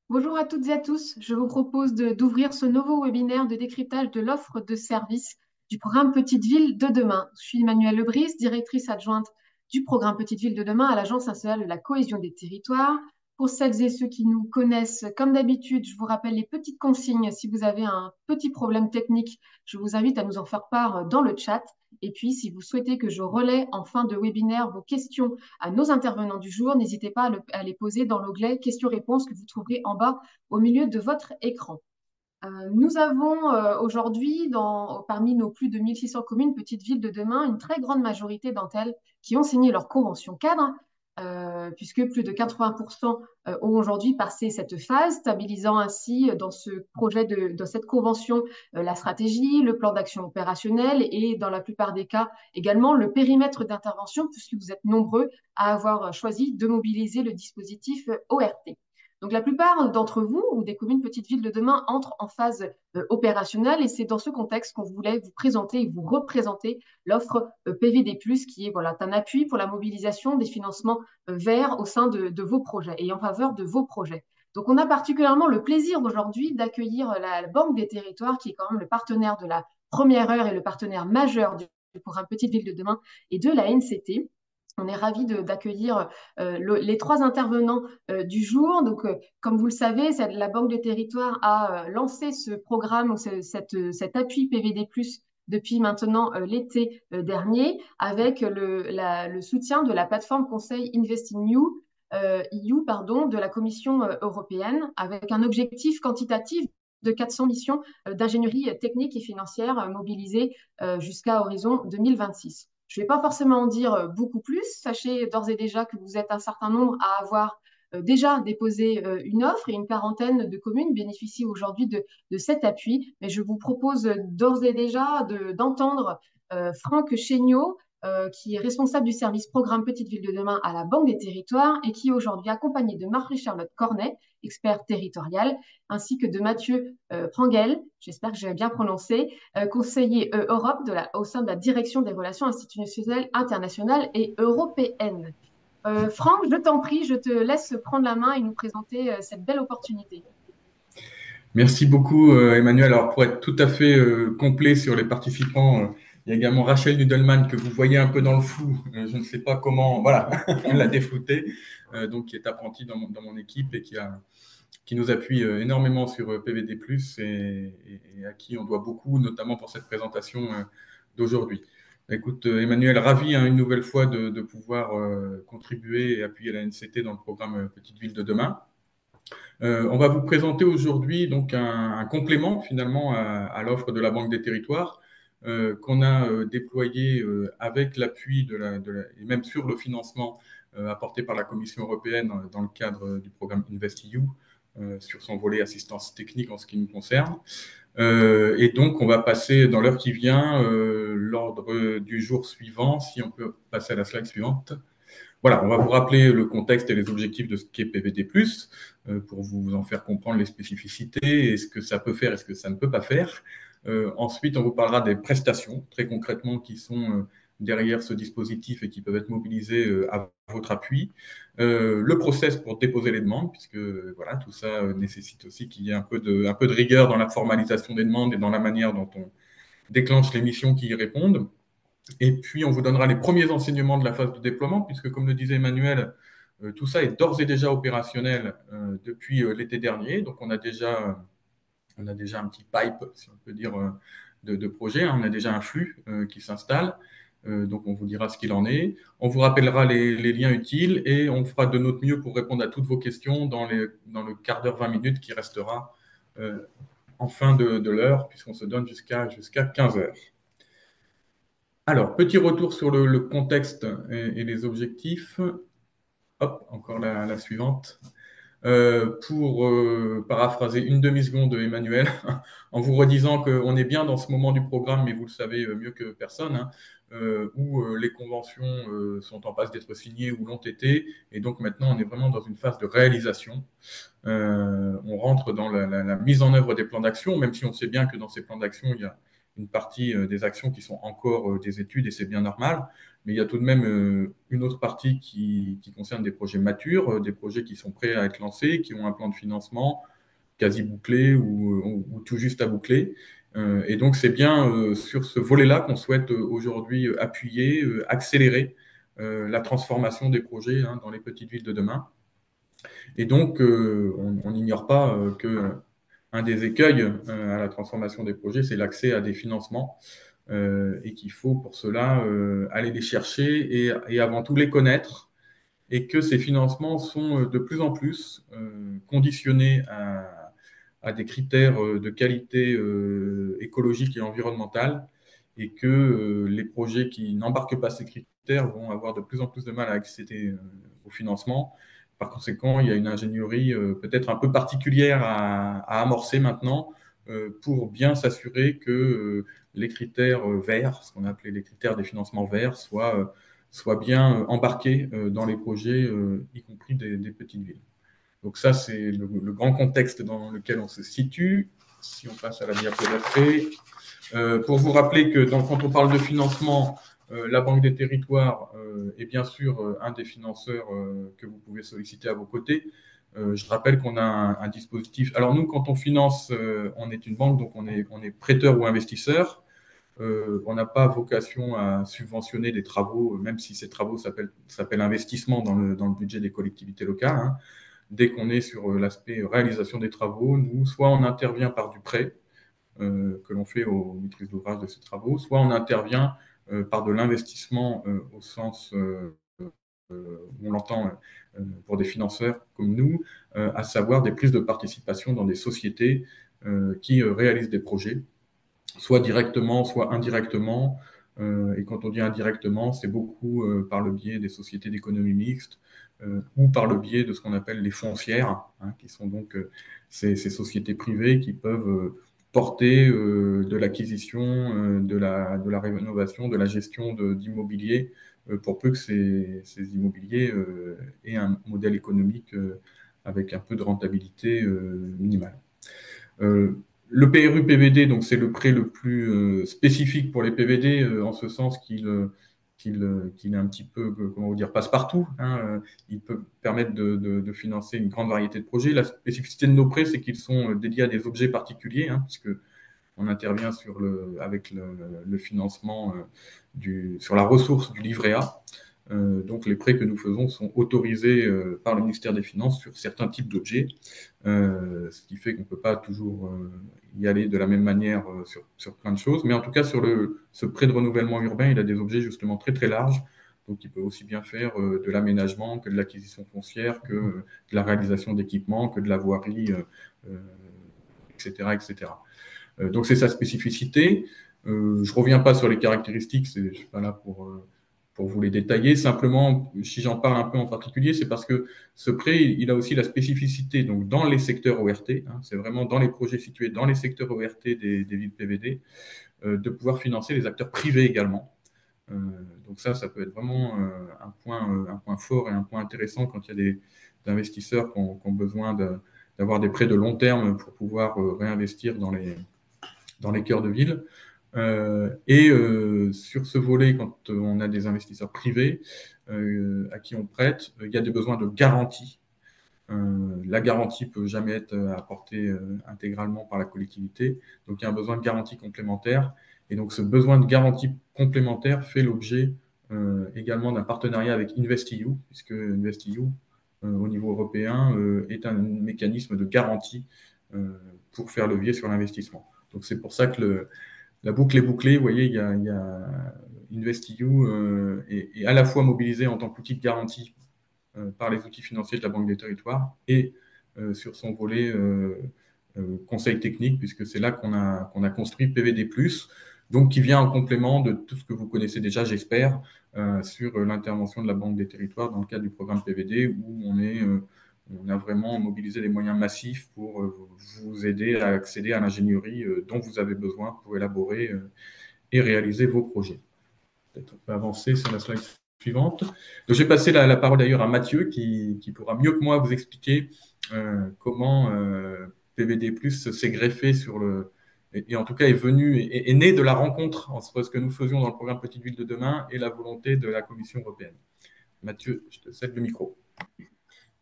Bonjour à toutes et à tous. Je vous propose d'ouvrir ce nouveau webinaire de décryptage de l'offre de services du programme Petite Ville de demain. Je suis Emmanuelle Lebris, directrice adjointe du programme Petite Ville de demain à l'Agence nationale de la cohésion des territoires. Pour celles et ceux qui nous connaissent, comme d'habitude, je vous rappelle les petites consignes. Si vous avez un petit problème technique, je vous invite à nous en faire part dans le chat. Et puis, si vous souhaitez que je relaie en fin de webinaire vos questions à nos intervenants du jour, n'hésitez pas à les poser dans l'onglet questions-réponses que vous trouverez en bas au milieu de votre écran. Nous avons aujourd'hui, parmi nos plus de 1600 communes, petites villes de demain, une très grande majorité d'entre elles qui ont signé leur convention cadre, puisque plus de 80% ont aujourd'hui passé cette phase, stabilisant ainsi dans ce projet, dans cette convention, la stratégie, le plan d'action opérationnel et, dans la plupart des cas, également le périmètre d'intervention, puisque vous êtes nombreux à avoir choisi de mobiliser le dispositif ORT. Donc, la plupart d'entre vous ou des communes petites villes de demain entrent en phase opérationnelle et c'est dans ce contexte qu'on voulait vous présenter et vous représenter l'offre PVD+, qui est voilà, un appui pour la mobilisation des financements verts au sein de vos projets et en faveur de vos projets. Donc, on a particulièrement le plaisir aujourd'hui d'accueillir la Banque des Territoires, qui est quand même le partenaire de la première heure et le partenaire majeur du programme Petite Ville de demain et de la NCT. On est ravis d'accueillir les trois intervenants du jour. Donc, comme vous le savez, la Banque des Territoires a lancé ce programme, ou cet appui PVD+, depuis maintenant l'été dernier, avec le soutien de la plateforme conseil Investing You, EU, pardon, de la Commission européenne, avec un objectif quantitatif de 400 missions d'ingénierie technique et financière mobilisées jusqu'à horizon 2026. Je ne vais pas forcément en dire beaucoup plus. Sachez d'ores et déjà que vous êtes un certain nombre à avoir déjà déposé une offre et une quarantaine de communes bénéficient aujourd'hui de cet appui. Mais je vous propose d'ores et déjà d'entendre Franck Chéniaud, qui est responsable du service programme Petite Ville de demain à la Banque des Territoires et qui est aujourd'hui accompagné de Marie-Charlotte Cornet, expert territorial, ainsi que de Mathieu Prangel, j'espère que j'ai bien prononcé, conseiller Europe au sein de la direction des relations institutionnelles internationales et européennes. Franck, je t'en prie, je te laisse prendre la main et nous présenter cette belle opportunité. Merci beaucoup, Emmanuel. Alors, pour être tout à fait complet sur les participants, il y a également Rachel Nudelman que vous voyez un peu dans le flou. Je ne sais pas comment, voilà, la déflouter, donc qui est apprentie dans mon équipe et qui nous appuie énormément sur PVD+, et à qui on doit beaucoup, notamment pour cette présentation d'aujourd'hui. Écoute, Emmanuel, ravi une nouvelle fois de pouvoir contribuer et appuyer la NCT dans le programme Petite Ville de demain. On va vous présenter aujourd'hui donc un complément finalement à l'offre de la Banque des Territoires qu'on a déployé avec l'appui et même sur le financement apporté par la Commission européenne dans le cadre du programme InvestEU sur son volet assistance technique en ce qui nous concerne. Et donc, on va passer dans l'heure qui vient l'ordre du jour suivant, si on peut passer à la slide suivante. Voilà, on va vous rappeler le contexte et les objectifs de ce qu'est PVT+, pour vous en faire comprendre les spécificités et ce que ça peut faire et ce que ça ne peut pas faire. Ensuite, on vous parlera des prestations, très concrètement, qui sont derrière ce dispositif et qui peuvent être mobilisées à votre appui. Le process pour déposer les demandes, puisque voilà, tout ça nécessite aussi qu'il y ait un peu de rigueur dans la formalisation des demandes et dans la manière dont on déclenche les missions qui y répondent. Et puis, on vous donnera les premiers enseignements de la phase de déploiement, puisque, comme le disait Emmanuel, tout ça est d'ores et déjà opérationnel depuis l'été dernier. Donc, on a déjà un petit pipe, si on peut dire, de projet. On a déjà un flux qui s'installe. Donc, on vous dira ce qu'il en est. On vous rappellera les liens utiles et on fera de notre mieux pour répondre à toutes vos questions dans le quart d'heure, 20 minutes qui restera en fin de l'heure, puisqu'on se donne jusqu'à 15 heures. Alors, petit retour sur le contexte et les objectifs. Hop, encore la suivante. Pour paraphraser une demi-seconde Emmanuel, en vous redisant qu'on est bien dans ce moment du programme, mais vous le savez mieux que personne, hein, où les conventions sont en passe d'être signées ou l'ont été, et donc maintenant on est vraiment dans une phase de réalisation. On rentre dans la mise en œuvre des plans d'action, même si on sait bien que dans ces plans d'action, il y a une partie des actions qui sont encore des études et c'est bien normal. Mais il y a tout de même une autre partie qui concerne des projets matures, des projets qui sont prêts à être lancés, qui ont un plan de financement quasi bouclé ou tout juste à boucler. Et donc, c'est bien sur ce volet-là qu'on souhaite aujourd'hui appuyer, accélérer la transformation des projets dans les petites villes de demain. Et donc, on n'ignore pas que un des écueils à la transformation des projets, c'est l'accès à des financements et qu'il faut pour cela aller les chercher et avant tout les connaître et que ces financements sont de plus en plus conditionnés à des critères de qualité écologique et environnementale et que les projets qui n'embarquent pas ces critères vont avoir de plus en plus de mal à accéder au financement. Par conséquent, il y a une ingénierie peut-être un peu particulière à amorcer maintenant pour bien s'assurer que les critères verts, ce qu'on a appelé les critères des financements verts, soient bien embarqués dans les projets, y compris des petites villes. Donc ça, c'est le grand contexte dans lequel on se situe. Si on passe à la diapo d'après. Pour vous rappeler que quand on parle de financement, la Banque des Territoires est bien sûr un des financeurs que vous pouvez solliciter à vos côtés. Je rappelle qu'on a un dispositif. Alors nous, quand on finance, on est une banque, donc on est prêteur ou investisseur. On n'a pas vocation à subventionner des travaux, même si ces travaux s'appellent investissement dans le budget des collectivités locales. Hein. Dès qu'on est sur l'aspect réalisation des travaux, nous, soit on intervient par du prêt que l'on fait aux maîtrises d'ouvrage de ces travaux, soit on intervient par de l'investissement au sens où on l'entend pour des financeurs comme nous, à savoir des prises de participation dans des sociétés qui réalisent des projets, soit directement, soit indirectement. Et quand on dit indirectement, c'est beaucoup par le biais des sociétés d'économie mixte ou par le biais de ce qu'on appelle les foncières, hein, qui sont donc ces sociétés privées qui peuvent porter de l'acquisition, de la rénovation, de la gestion d'immobilier, pour peu que ces immobiliers aient un modèle économique avec un peu de rentabilité minimale. Le PRU-PVD, donc c'est le prêt le plus spécifique pour les PVD, en ce sens qu'il est un petit peu, comment vous dire, passe-partout. Hein, il peut permettre de financer une grande variété de projets. La spécificité de nos prêts, c'est qu'ils sont dédiés à des objets particuliers, hein, puisque on intervient avec le financement sur la ressource du livret A. Donc les prêts que nous faisons sont autorisés par le ministère des Finances sur certains types d'objets, ce qui fait qu'on ne peut pas toujours y aller de la même manière sur plein de choses. Mais en tout cas, sur ce prêt de renouvellement urbain, il a des objets justement très très larges. Donc il peut aussi bien faire de l'aménagement que de l'acquisition foncière, que de la réalisation d'équipements, que de la voirie, etc., etc. Donc c'est sa spécificité. Je ne reviens pas sur les caractéristiques, je ne suis pas là pour vous les détailler. Simplement, si j'en parle un peu en particulier, c'est parce que ce prêt, il a aussi la spécificité donc, dans les secteurs ORT, hein, c'est vraiment dans les projets situés dans les secteurs ORT des villes PVD, de pouvoir financer les acteurs privés également. Donc ça peut être vraiment un point fort et un point intéressant quand il y a des investisseurs qui ont besoin d'avoir des prêts de long terme pour pouvoir réinvestir dans les cœurs de ville. Sur ce volet, quand on a des investisseurs privés à qui on prête, il y a des besoins de garantie. La garantie ne peut jamais être apportée intégralement par la collectivité. Donc, il y a un besoin de garantie complémentaire. Et donc, ce besoin de garantie complémentaire fait l'objet également d'un partenariat avec InvestEU, puisque InvestEU, au niveau européen, est un mécanisme de garantie pour faire levier sur l'investissement. Donc, c'est pour ça que la boucle est bouclée. Vous voyez, il y a InvestEU est à la fois mobilisé en tant qu'outil de garantie par les outils financiers de la Banque des Territoires et sur son volet conseil technique, puisque c'est là qu'on a construit PVD+, donc qui vient en complément de tout ce que vous connaissez déjà, j'espère, sur l'intervention de la Banque des Territoires dans le cadre du programme PVD, où on a vraiment mobilisé des moyens massifs pour vous aider à accéder à l'ingénierie dont vous avez besoin pour élaborer et réaliser vos projets. Peut-être on peut avancer sur la slide suivante. Donc, je vais passer la parole d'ailleurs à Mathieu qui pourra mieux que moi vous expliquer comment PVD+ s'est greffé et en tout cas est venu, est né de la rencontre entre ce que nous faisions dans le programme Petite Ville de demain et la volonté de la Commission européenne. Mathieu, je te cède le micro.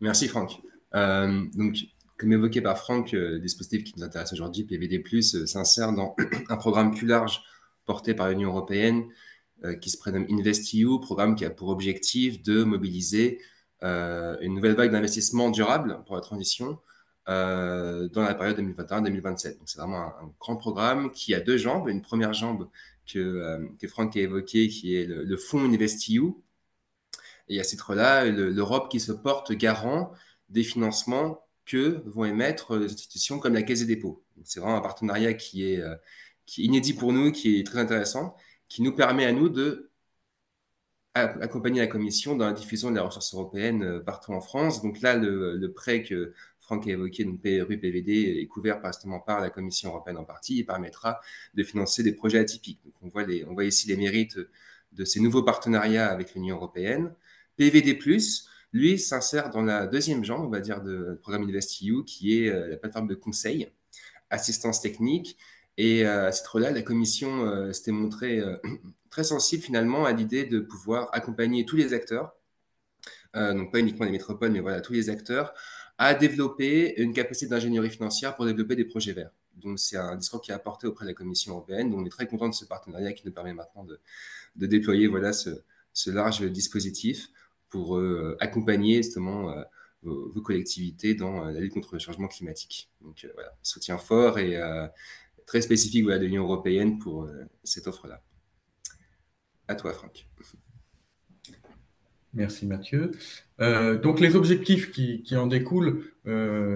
Merci Franck. Donc, comme évoqué par Franck, le dispositif qui nous intéresse aujourd'hui, PVD+, s'insère dans un programme plus large porté par l'Union européenne qui se prénomme InvestEU, programme qui a pour objectif de mobiliser une nouvelle vague d'investissement durable pour la transition dans la période 2021-2027. Donc, c'est vraiment un grand programme qui a deux jambes. Une première jambe que Franck a évoquée, qui est le fonds InvestEU. Et à ce titre-là, l'Europe qui se porte garant des financements que vont émettre des institutions comme la Caisse des dépôts. C'est vraiment un partenariat qui est inédit pour nous, qui est très intéressant, qui nous permet à nous de accompagner la Commission dans la diffusion de la ressource européenne partout en France. Donc là, le prêt que Franck a évoqué, donc PRU, PVD, est couvert justement par la Commission européenne en partie et permettra de financer des projets atypiques. Donc on voit ici les mérites de ces nouveaux partenariats avec l'Union européenne. PVD+, lui, s'insère dans la deuxième jambe, on va dire, du programme InvestEU, qui est la plateforme de conseil, assistance technique. Et à ce titre-là, la Commission s'était montrée très sensible finalement à l'idée de pouvoir accompagner tous les acteurs, donc pas uniquement les métropoles, mais voilà, tous les acteurs, à développer une capacité d'ingénierie financière pour développer des projets verts. Donc c'est un discours qui est apporté auprès de la Commission européenne. Donc on est très content de ce partenariat qui nous permet maintenant de déployer voilà, ce large dispositif pour accompagner justement vos collectivités dans la lutte contre le changement climatique. Donc voilà, soutien fort et très spécifique voilà, de l'Union européenne pour cette offre-là. À toi, Franck. Merci Mathieu. Donc les objectifs qui en découlent,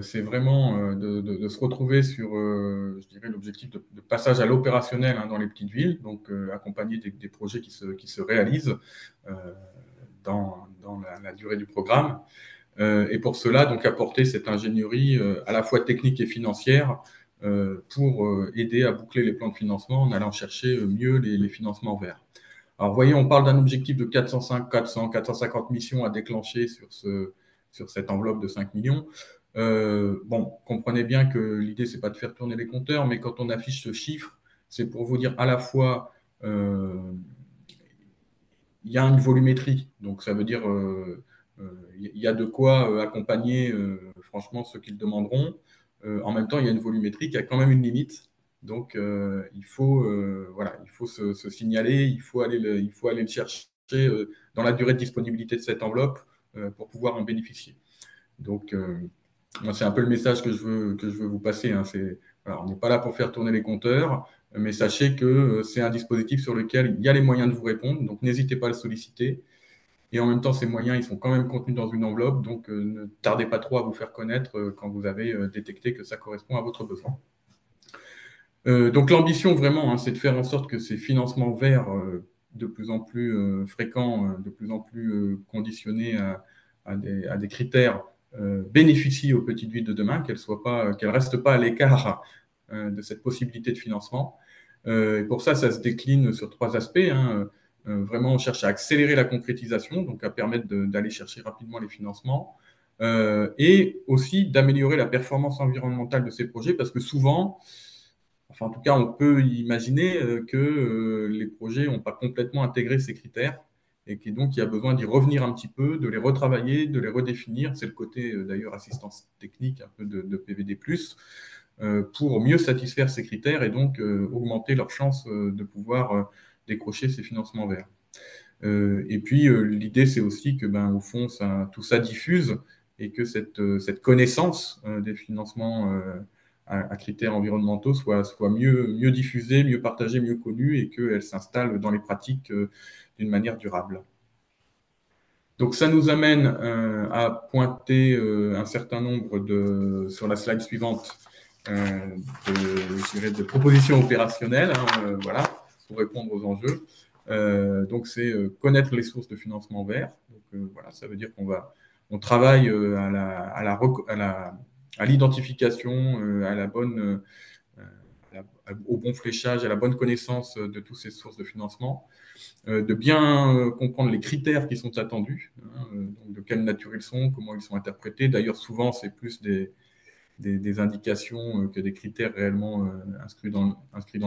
c'est vraiment de se retrouver sur, je dirais, l'objectif de passage à l'opérationnel dans les petites villes, donc accompagner des projets qui se réalisent dans la durée du programme. Et pour cela, donc apporter cette ingénierie à la fois technique et financière pour aider à boucler les plans de financement en allant chercher mieux les financements verts. Alors, vous voyez, on parle d'un objectif de 450 missions à déclencher sur cette enveloppe de 5 millions. Bon, comprenez bien que l'idée, c'est pas de faire tourner les compteurs, mais quand on affiche ce chiffre, c'est pour vous dire à la fois, il y a une volumétrie, donc ça veut dire il y a de quoi accompagner franchement ceux qui le demanderont. En même temps, il y a une volumétrie qui a quand même une limite. Donc, il faut se signaler, il faut aller le chercher dans la durée de disponibilité de cette enveloppe pour pouvoir en bénéficier. Donc, moi, c'est un peu le message que je veux vous passer. Voilà, on n'est pas là pour faire tourner les compteurs, mais sachez que c'est un dispositif sur lequel il y a les moyens de vous répondre. Donc, n'hésitez pas à le solliciter. Et en même temps, ces moyens, ils sont quand même contenus dans une enveloppe. Donc, ne tardez pas trop à vous faire connaître quand vous avez détecté que ça correspond à votre besoin. Donc l'ambition vraiment, c'est de faire en sorte que ces financements verts de plus en plus fréquents, de plus en plus conditionnés à des critères bénéficient aux petites villes de demain, qu'elles ne restent pas à l'écart de cette possibilité de financement. Et pour ça se décline sur trois aspects. Vraiment, on cherche à accélérer la concrétisation, donc à permettre d'aller chercher rapidement les financements, et aussi d'améliorer la performance environnementale de ces projets, parce que souvent, enfin, en tout cas, on peut imaginer que les projets n'ont pas complètement intégré ces critères et donc il y a besoin d'y revenir un petit peu, de les retravailler, de les redéfinir. C'est le côté, d'ailleurs, assistance technique un peu de PVD+, pour mieux satisfaire ces critères et donc augmenter leurs chances de pouvoir décrocher ces financements verts. Et puis, l'idée, c'est aussi que, au fond, tout ça diffuse et que cette connaissance des financements à critères environnementaux soit mieux diffusée, mieux partagée, mieux connue et qu'elle s'installe dans les pratiques d'une manière durable. Donc ça nous amène à pointer un certain nombre sur la slide suivante, de propositions opérationnelles, voilà, pour répondre aux enjeux. Donc c'est connaître les sources de financement vert. Donc voilà, ça veut dire qu'on travaille à l'identification, au bon fléchage, à la bonne connaissance de toutes ces sources de financement, de bien comprendre les critères qui sont attendus, donc de quelle nature ils sont, comment ils sont interprétés. D'ailleurs, souvent, c'est plus des indications que des critères réellement inscrits dans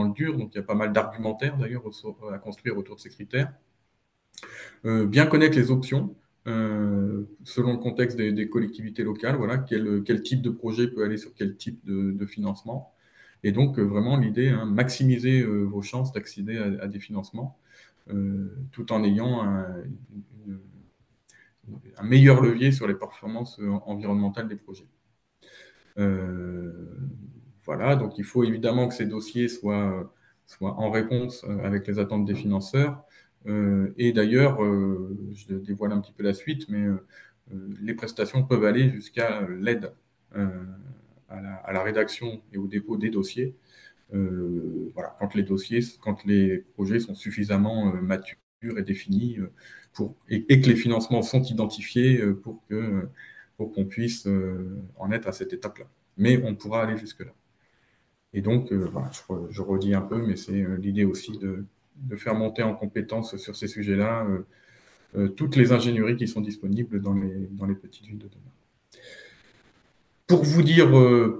le dur. Donc, il y a pas mal d'argumentaires d'ailleurs à construire autour de ces critères. Bien connaître les options selon le contexte des collectivités locales. Voilà, quel type de projet peut aller sur quel type de financement. Et donc, vraiment, l'idée, hein, maximiser vos chances d'accéder à des financements tout en ayant un meilleur levier sur les performances environnementales des projets. Voilà, donc il faut évidemment que ces dossiers soient en réponse avec les attentes des financeurs. Et d'ailleurs, je dévoile un petit peu la suite, mais les prestations peuvent aller jusqu'à l'aide à la rédaction et au dépôt des dossiers. Voilà, quand les projets sont suffisamment matures et définis et que les financements sont identifiés pour qu'on puisse en être à cette étape-là. Mais on pourra aller jusque-là. Et donc, voilà, je redis un peu, mais c'est l'idée aussi de faire monter en compétence sur ces sujets-là toutes les ingénieries qui sont disponibles dans les petites villes de demain. Pour vous dire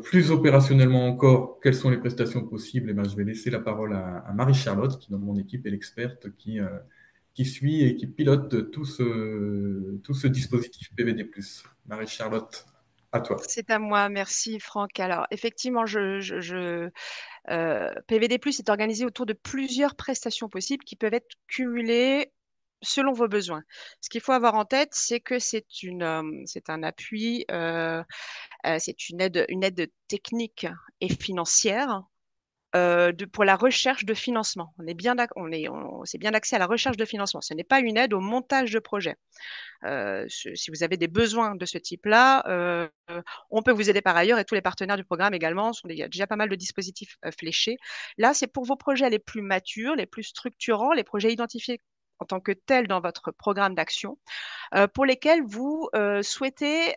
plus opérationnellement encore quelles sont les prestations possibles, eh ben, je vais laisser la parole à Marie-Charlotte, qui dans mon équipe est l'experte qui suit et qui pilote tout ce dispositif PVD+. Marie-Charlotte, à toi. C'est à moi, merci Franck. Alors effectivement, PVD+ est organisé autour de plusieurs prestations possibles qui peuvent être cumulées selon vos besoins. Ce qu'il faut avoir en tête, c'est que c'est un appui, c'est une aide technique et financière pour la recherche de financement. C'est bien accès à la recherche de financement. Ce n'est pas une aide au montage de projet. Si vous avez des besoins de ce type-là, on peut vous aider par ailleurs et tous les partenaires du programme également. Il y a déjà pas mal de dispositifs fléchés. Là, c'est pour vos projets les plus matures, les plus structurants, les projets identifiés en tant que tels dans votre programme d'action, pour lesquels vous souhaitez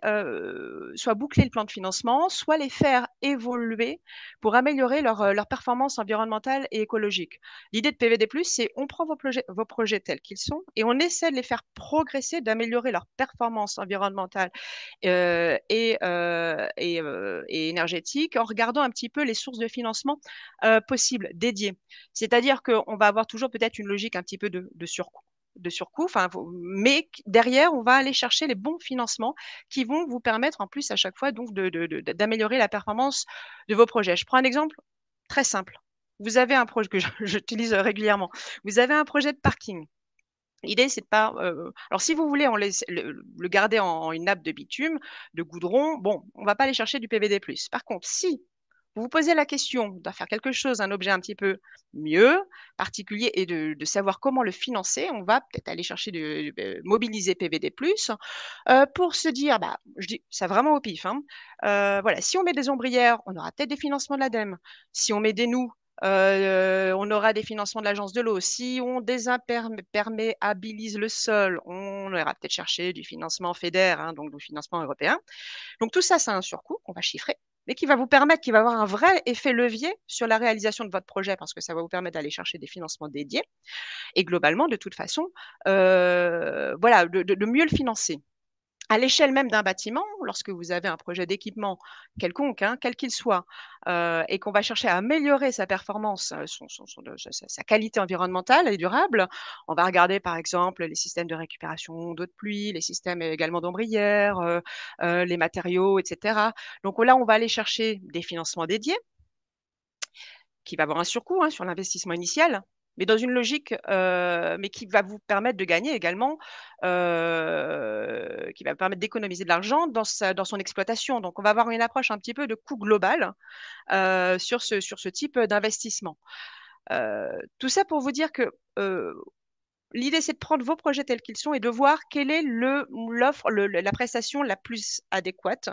soit boucler le plan de financement, soit les faire évoluer pour améliorer leur performance environnementale et écologique. L'idée de PVD+, c'est on prend vos projets tels qu'ils sont et on essaie de les faire progresser, d'améliorer leur performance environnementale et énergétique en regardant un petit peu les sources de financement possibles, dédiées. C'est-à-dire qu'on va avoir toujours peut-être une logique un petit peu de surcoût, mais derrière, on va aller chercher les bons financements qui vont vous permettre en plus à chaque fois donc d'améliorer la performance de vos projets. Je prends un exemple très simple. Vous avez un projet que j'utilise régulièrement. Vous avez un projet de parking. L'idée, c'est de pas. Alors, si vous voulez, on laisse le garder en une nappe de bitume, de goudron. Bon, on va pas aller chercher du PVD+. Par contre, si vous vous posez la question de faire quelque chose, un objet un petit peu mieux, particulier, et de savoir comment le financer, on va peut-être aller chercher mobiliser PVD+, pour se dire, bah, je dis ça vraiment au pif, hein, voilà, si on met des ombrières, on aura peut-être des financements de l'ADEME. Si on met des noues, on aura des financements de l'Agence de l'eau. Si on désimperméabilise le sol, on ira peut-être chercher du financement FEDER, hein, donc du financement européen. Donc tout ça, c'est un surcoût qu'on va chiffrer, mais qui va avoir un vrai effet levier sur la réalisation de votre projet parce que ça va vous permettre d'aller chercher des financements dédiés et globalement, de toute façon, voilà, de mieux le financer. À l'échelle même d'un bâtiment, lorsque vous avez un projet d'équipement quelconque, hein, quel qu'il soit, et qu'on va chercher à améliorer sa performance, sa qualité environnementale et durable, on va regarder par exemple les systèmes de récupération d'eau de pluie, les systèmes également d'ombrières, les matériaux, etc. Donc là, on va aller chercher des financements dédiés qui va avoir un surcoût hein, sur l'investissement initial, mais dans une logique, mais qui va vous permettre de gagner également, qui va vous permettre d'économiser de l'argent dans son exploitation. Donc, on va avoir une approche un petit peu de coût global sur ce type d'investissement. Tout ça pour vous dire que l'idée, c'est de prendre vos projets tels qu'ils sont et de voir quelle est la prestation la plus adéquate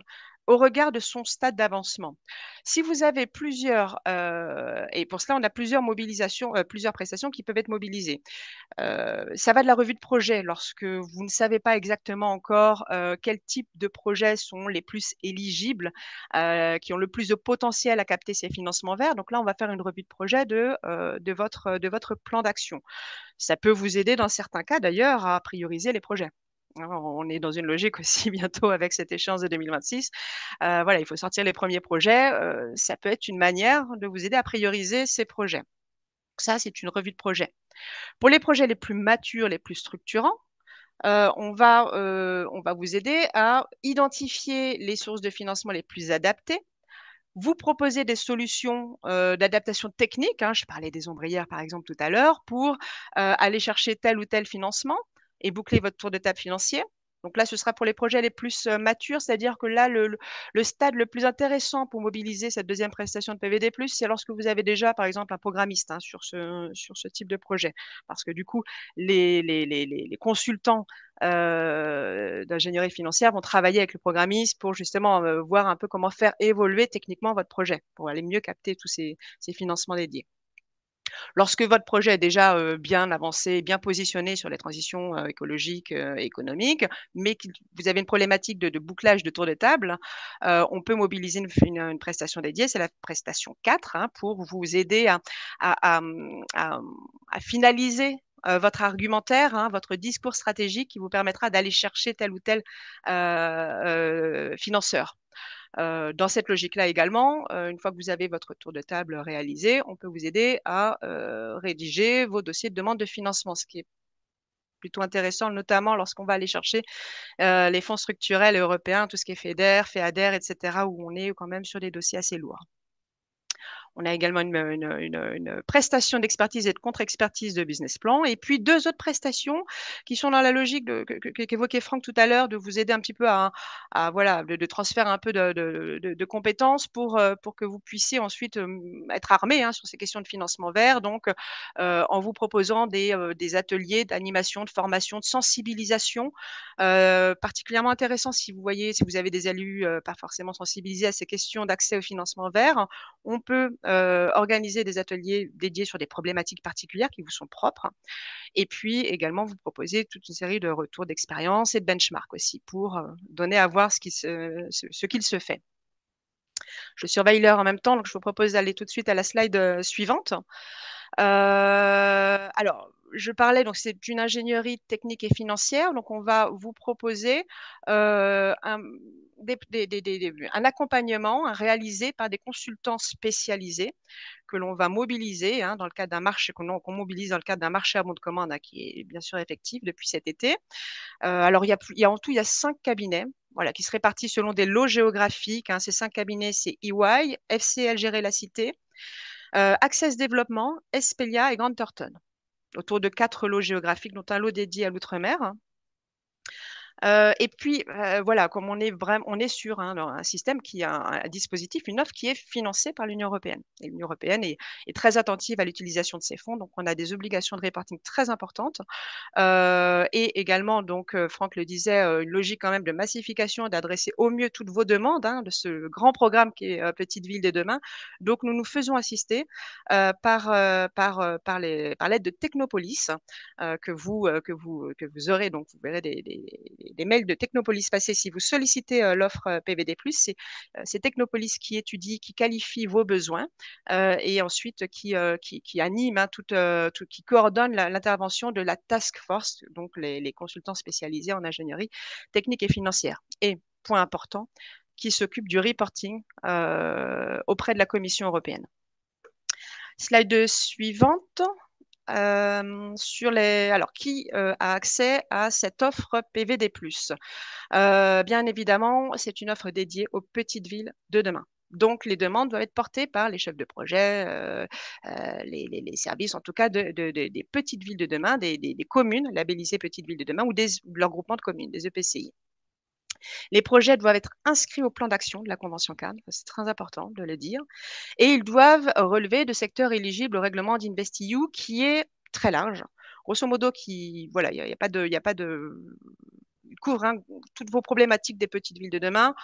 au regard de son stade d'avancement. Si vous avez et pour cela, on a plusieurs mobilisations, plusieurs prestations qui peuvent être mobilisées. Ça va de la revue de projet lorsque vous ne savez pas exactement encore quel type de projets sont les plus éligibles, qui ont le plus de potentiel à capter ces financements verts. Donc là, on va faire une revue de projet de votre plan d'action. Ça peut vous aider dans certains cas d'ailleurs à prioriser les projets. On est dans une logique aussi bientôt avec cette échéance de 2026. Voilà, il faut sortir les premiers projets. Ça peut être une manière de vous aider à prioriser ces projets. Ça, c'est une revue de projet. Pour les projets les plus matures, les plus structurants, on va vous aider à identifier les sources de financement les plus adaptées, vous proposer des solutions d'adaptation technique, hein, je parlais des ombrières par exemple tout à l'heure, pour aller chercher tel ou tel financement et boucler votre tour de table financier. Donc là, ce sera pour les projets les plus matures, c'est-à-dire que là, le stade le plus intéressant pour mobiliser cette deuxième prestation de PVD+, c'est lorsque vous avez déjà, par exemple, un programmiste, hein, sur ce type de projet. Parce que du coup, les consultants d'ingénierie financière vont travailler avec le programmiste pour justement voir un peu comment faire évoluer techniquement votre projet, pour aller mieux capter tous ces financements dédiés. Lorsque votre projet est déjà bien avancé, bien positionné sur les transitions écologiques et économiques, mais que vous avez une problématique de bouclage de tour de table, on peut mobiliser une prestation dédiée, c'est la prestation 4, hein, pour vous aider à, à finaliser votre argumentaire, hein, votre discours stratégique qui vous permettra d'aller chercher tel ou tel financeur. Dans cette logique-là également, une fois que vous avez votre tour de table réalisé, on peut vous aider à rédiger vos dossiers de demande de financement, ce qui est plutôt intéressant, notamment lorsqu'on va aller chercher les fonds structurels européens, tout ce qui est FEDER, FEADER, etc., où on est quand même sur des dossiers assez lourds. On a également une prestation d'expertise et de contre-expertise de business plan. Et puis, 2 autres prestations qui sont dans la logique qu'évoquait Franck tout à l'heure, de vous aider un petit peu voilà, de transfert un peu de compétences pour que vous puissiez ensuite être armé, hein, sur ces questions de financement vert. Donc, en vous proposant des ateliers d'animation, de formation, de sensibilisation, particulièrement intéressant si vous avez des élus pas forcément sensibilisés à ces questions d'accès au financement vert. On peut organiser des ateliers dédiés sur des problématiques particulières qui vous sont propres. Et puis également, vous proposer toute une série de retours d'expérience et de benchmarks aussi pour donner à voir ce qu'il se fait. Je surveille l'heure en même temps, donc je vous propose d'aller tout de suite à la slide suivante. Alors, je parlais, donc c'est une ingénierie technique et financière. Donc, on va vous proposer un accompagnement réalisé par des consultants spécialisés que l'on va mobiliser, hein, dans le cadre d'un marché, qu'on mobilise dans le cadre d'un marché à bon de commande, hein, qui est bien sûr effectif depuis cet été. Alors, en tout, il y a 5 cabinets. Voilà, qui se répartissent selon des lots géographiques, hein. Ces 5 cabinets, c'est EY, FC Algérie La Cité, Access Développement, Espelia et Grant Thornton, autour de 4 lots géographiques, dont un lot dédié à l'outre-mer. Et puis, voilà, comme on est sur un système qui a un dispositif, une offre qui est financée par l'Union européenne. Et l'Union européenne est très attentive à l'utilisation de ces fonds, donc on a des obligations de reporting très importantes. Et également, donc, Franck le disait, une logique quand même de massification, d'adresser au mieux toutes vos demandes, hein, de ce grand programme qui est Petite Ville de demain. Donc, nous nous faisons assister par l'aide de Technopolis, que vous aurez. Donc, vous verrez des mails de Technopolis passer si vous sollicitez l'offre PVD+. C'est Technopolis qui étudie, qui qualifie vos besoins et ensuite qui anime, hein, qui coordonne l'intervention de la task force, donc les consultants spécialisés en ingénierie technique et financière. Et, point important, qui s'occupe du reporting auprès de la Commission européenne. Slide suivante. Alors, qui a accès à cette offre PVD+. Bien évidemment, c'est une offre dédiée aux petites villes de demain. Donc, les demandes doivent être portées par les chefs de projet, les services, en tout cas, des petites villes de demain, des communes labellisées petites villes de demain ou leurs groupements de communes, des EPCI. Les projets doivent être inscrits au plan d'action de la Convention cadre, c'est très important de le dire, et ils doivent relever de secteurs éligibles au règlement d'InvestEU qui est très large. Grosso modo, voilà, il n'y a pas de il couvre, hein, toutes vos problématiques des petites villes de demain.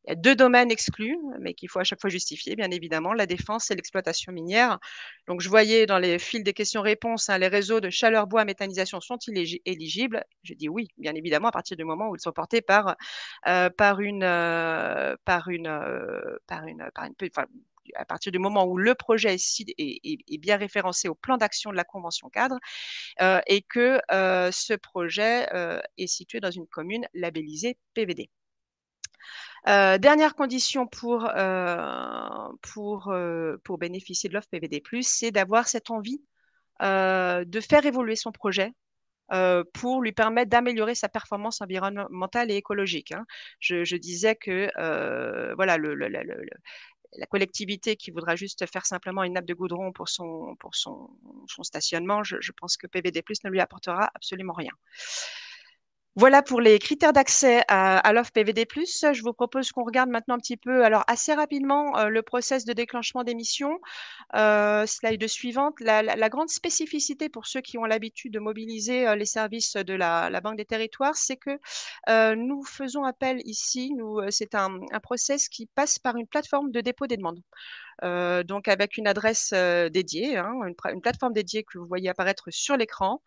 Il y a 2 domaines exclus, mais qu'il faut à chaque fois justifier, bien évidemment, la défense et l'exploitation minière. Donc, je voyais dans les fils des questions-réponses, hein, les réseaux de chaleur, bois, méthanisation sont-ils éligibles? Je dis oui, bien évidemment, à partir du moment où ils sont portés par une à partir du moment où le projet est bien référencé au plan d'action de la convention cadre et que ce projet est situé dans une commune labellisée PVD. Dernière condition pour bénéficier de l'offre PVD+, c'est d'avoir cette envie de faire évoluer son projet pour lui permettre d'améliorer sa performance environnementale et écologique. Hein. Je disais que voilà, la collectivité qui voudra juste faire simplement une nappe de goudron pour son stationnement, je pense que PVD+ ne lui apportera absolument rien. Voilà pour les critères d'accès à l'offre PVD+. Je vous propose qu'on regarde maintenant un petit peu, alors assez rapidement, le process de déclenchement des missions. Slide suivante. La grande spécificité pour ceux qui ont l'habitude de mobiliser les services de la Banque des Territoires, c'est que nous faisons appel ici, c'est un process qui passe par une plateforme de dépôt des demandes. Donc avec une adresse dédiée, hein, une plateforme dédiée que vous voyez apparaître sur l'écran.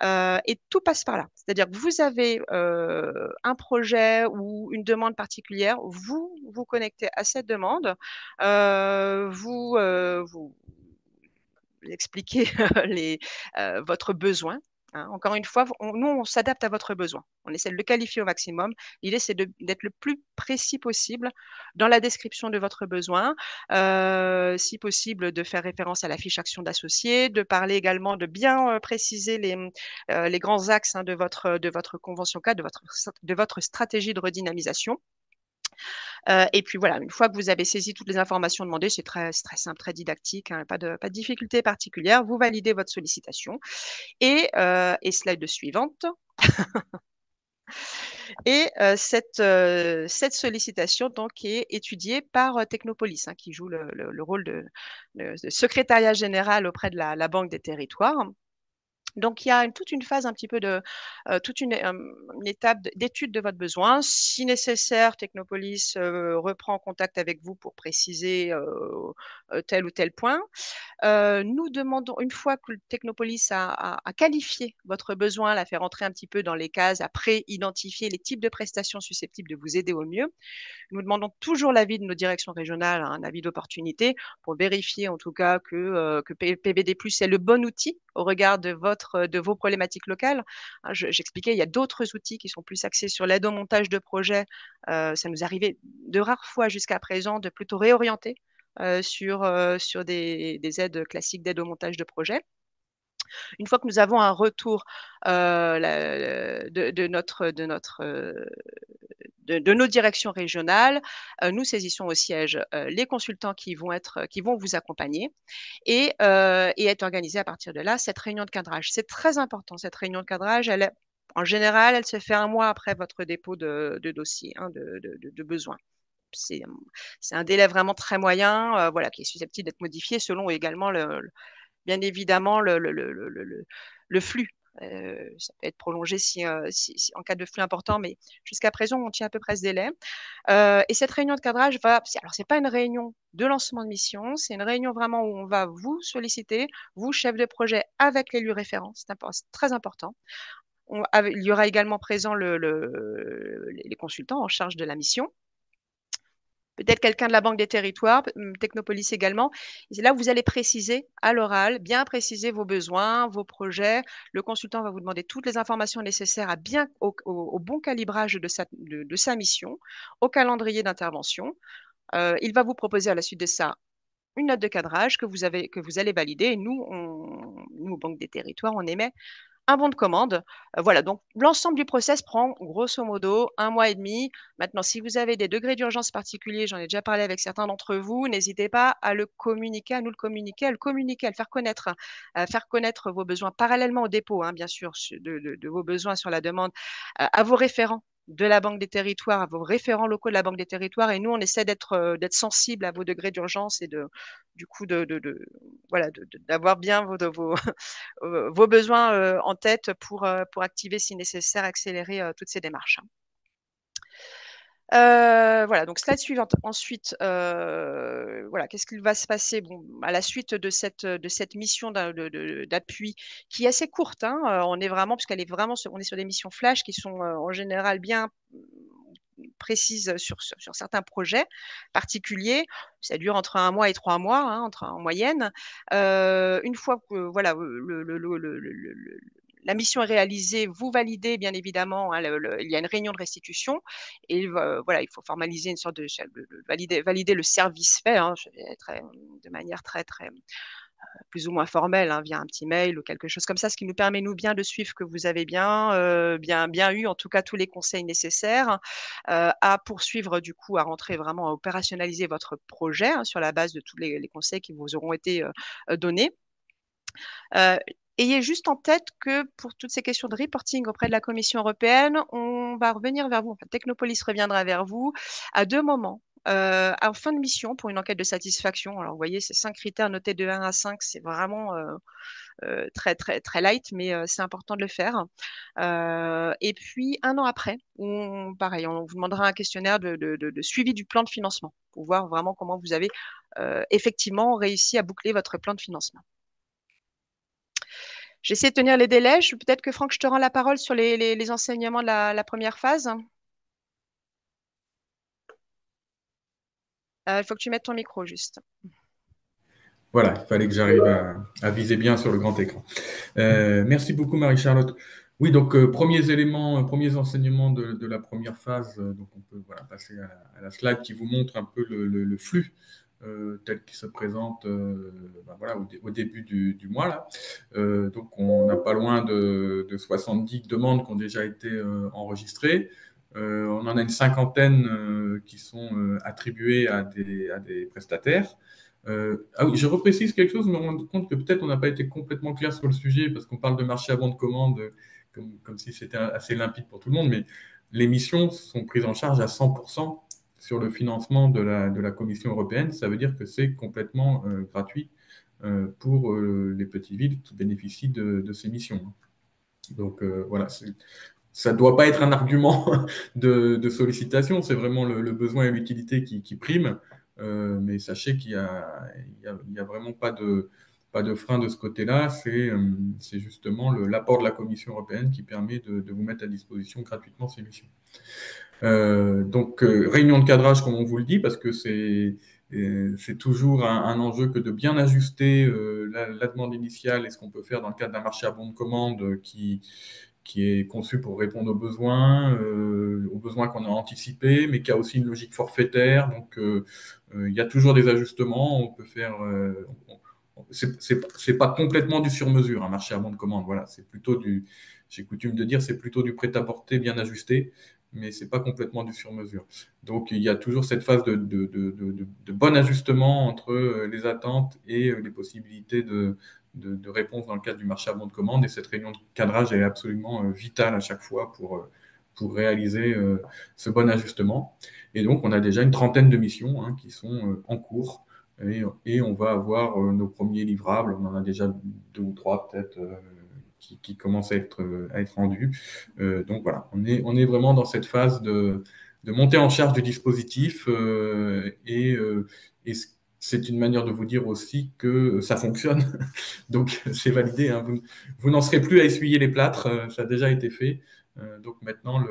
Et tout passe par là. C'est-à-dire que vous avez un projet ou une demande particulière, vous vous connectez à cette demande, vous expliquez votre besoin. Hein. Encore une fois, nous, on s'adapte à votre besoin. On essaie de le qualifier au maximum. L'idée, c'est d'être le plus précis possible dans la description de votre besoin. Si possible, de faire référence à la fiche action d'associé, de parler également, de bien préciser les grands axes hein, de votre convention cadre, de votre stratégie de redynamisation. Et puis voilà, une fois que vous avez saisi toutes les informations demandées, c'est très simple, très didactique, hein, pas de difficulté particulière. Vous validez votre sollicitation et slide suivante. Et cette sollicitation donc est étudiée par Technopolis, hein, qui joue le rôle de secrétariat général auprès de la Banque des Territoires. Donc, il y a toute une phase un petit peu toute une étape d'étude de votre besoin. Si nécessaire, Technopolis reprend contact avec vous pour préciser tel ou tel point. Nous demandons, une fois que le Technopolis a qualifié votre besoin, l'a fait rentrer un petit peu dans les cases, a pré-identifié les types de prestations susceptibles de vous aider au mieux, nous demandons toujours l'avis de nos directions régionales, un avis d'opportunité, pour vérifier en tout cas que PVD+ est le bon outil au regard de vos problématiques locales. Hein, j'expliquais, il y a d'autres outils qui sont plus axés sur l'aide au montage de projets. Ça nous arrivait de rares fois jusqu'à présent de plutôt réorienter sur des aides classiques d'aide au montage de projets. Une fois que nous avons un retour de nos directions régionales, nous saisissons au siège les consultants qui vont vous accompagner et être organisés à partir de là cette réunion de cadrage. C'est très important, cette réunion de cadrage. En général, elle se fait un mois après votre dépôt de dossier, hein, de besoin. C'est un délai vraiment très moyen, voilà, qui est susceptible d'être modifié selon également bien évidemment le flux. Ça peut être prolongé si en cas de flux important, mais jusqu'à présent, on tient à peu près ce délai. Et cette réunion de cadrage alors c'est pas une réunion de lancement de mission, c'est une réunion vraiment où on va vous solliciter, vous, chef de projet, avec l'élu référent, c'est très important. Il y aura également présent les consultants en charge de la mission. Peut-être quelqu'un de la Banque des Territoires, Technopolis également. Et là, vous allez préciser à l'oral, bien préciser vos besoins, vos projets. Le consultant va vous demander toutes les informations nécessaires au bon calibrage de sa mission, au calendrier d'intervention. Il va vous proposer à la suite de ça une note de cadrage que vous allez valider. Et nous, Banque des Territoires, on émet un bon de commande. Voilà, donc l'ensemble du process prend grosso modo 1 mois et demi. Maintenant, si vous avez des degrés d'urgence particuliers, j'en ai déjà parlé avec certains d'entre vous, n'hésitez pas à le communiquer, à nous le communiquer, à le faire connaître vos besoins parallèlement au dépôt, hein, bien sûr, de vos besoins sur la demande, à vos référents de la Banque des Territoires, à vos référents locaux de la Banque des Territoires. Et nous, on essaie d'être sensible à vos degrés d'urgence et du coup d'avoir bien vos besoins en tête pour activer, si nécessaire, accélérer toutes ces démarches. Voilà, donc slide suivante. Ensuite, voilà, qu'est-ce qu'il va se passer à la suite de cette mission d'appui qui est assez courte, hein, on est sur des missions flash qui sont en général bien précises sur certains projets particuliers. Ça dure entre 1 mois et 3 mois, hein, en moyenne. Une fois que voilà, la mission est réalisée, vous validez bien évidemment, hein, il y a une réunion de restitution et voilà, il faut formaliser une sorte de valider le service fait, hein, de manière très, très plus ou moins formelle, hein, via un petit mail ou quelque chose comme ça, ce qui nous permet, nous, bien de suivre que vous avez bien eu, en tout cas, tous les conseils nécessaires, à poursuivre, du coup, à rentrer vraiment, à opérationnaliser votre projet, hein, sur la base de tous les conseils qui vous auront été, donnés. Ayez juste en tête que pour toutes ces questions de reporting auprès de la Commission européenne, on va revenir vers vous, enfin, Technopolis reviendra vers vous à 2 moments. En fin de mission pour une enquête de satisfaction. Alors, vous voyez, ces 5 critères notés de 1 à 5, c'est vraiment très, très, très light, mais c'est important de le faire. Et puis, 1 an après, pareil, on vous demandera un questionnaire de suivi du plan de financement pour voir vraiment comment vous avez effectivement réussi à boucler votre plan de financement. J'essaie de tenir les délais. Peut-être que Franck, je te rends la parole sur les enseignements de la première phase. Il faut que tu mettes ton micro juste. Voilà, il fallait que j'arrive à viser bien sur le grand écran. Merci beaucoup, Marie-Charlotte. Oui, donc premiers éléments, premiers enseignements de la première phase. Donc on peut passer à la slide qui vous montre un peu le flux tel qu'il se présente au début du mois. Là. Donc on n'a pas loin de 70 demandes qui ont déjà été enregistrées. On en a une cinquantaine qui sont attribuées à des prestataires. Ah oui, je reprécise quelque chose, je me rends compte que peut-être on n'a pas été complètement clair sur le sujet parce qu'on parle de marché à bon de commande comme si c'était assez limpide pour tout le monde, mais les missions sont prises en charge à 100% sur le financement de la Commission européenne. Ça veut dire que c'est complètement gratuit pour les petites villes qui bénéficient de ces missions. Donc voilà, ça ne doit pas être un argument de sollicitation, c'est vraiment le besoin et l'utilité qui priment. Mais sachez qu'il n'y a vraiment pas de frein de ce côté-là. C'est justement l'apport de la Commission européenne qui permet de vous mettre à disposition gratuitement ces missions. Donc, réunion de cadrage, comme on vous le dit, parce que c'est toujours un enjeu que de bien ajuster la demande initiale et ce qu'on peut faire dans le cadre d'un marché à bon de commande qui est conçu pour répondre aux besoins qu'on a anticipés, mais qui a aussi une logique forfaitaire. Donc, il y a toujours des ajustements. On peut faire. C'est pas complètement du sur-mesure, un marché à bon de commande. Voilà, c'est plutôt j'ai coutume de dire, c'est plutôt du prêt-à-porter bien ajusté, mais c'est pas complètement du sur-mesure. Donc, il y a toujours cette phase de bon ajustement entre les attentes et les possibilités de réponse dans le cadre du marché à bon de commande. Et cette réunion de cadrage est absolument vitale à chaque fois pour réaliser ce bon ajustement. Et donc, on a déjà une trentaine de missions qui sont en cours. Et on va avoir nos premiers livrables. On en a déjà 2 ou 3 peut-être qui commencent à être rendus. Donc voilà, on est vraiment dans cette phase de montée en charge du dispositif et c'est une manière de vous dire aussi que ça fonctionne. Donc c'est validé. Hein. Vous n'en serez plus à essuyer les plâtres. Ça a déjà été fait. Donc maintenant,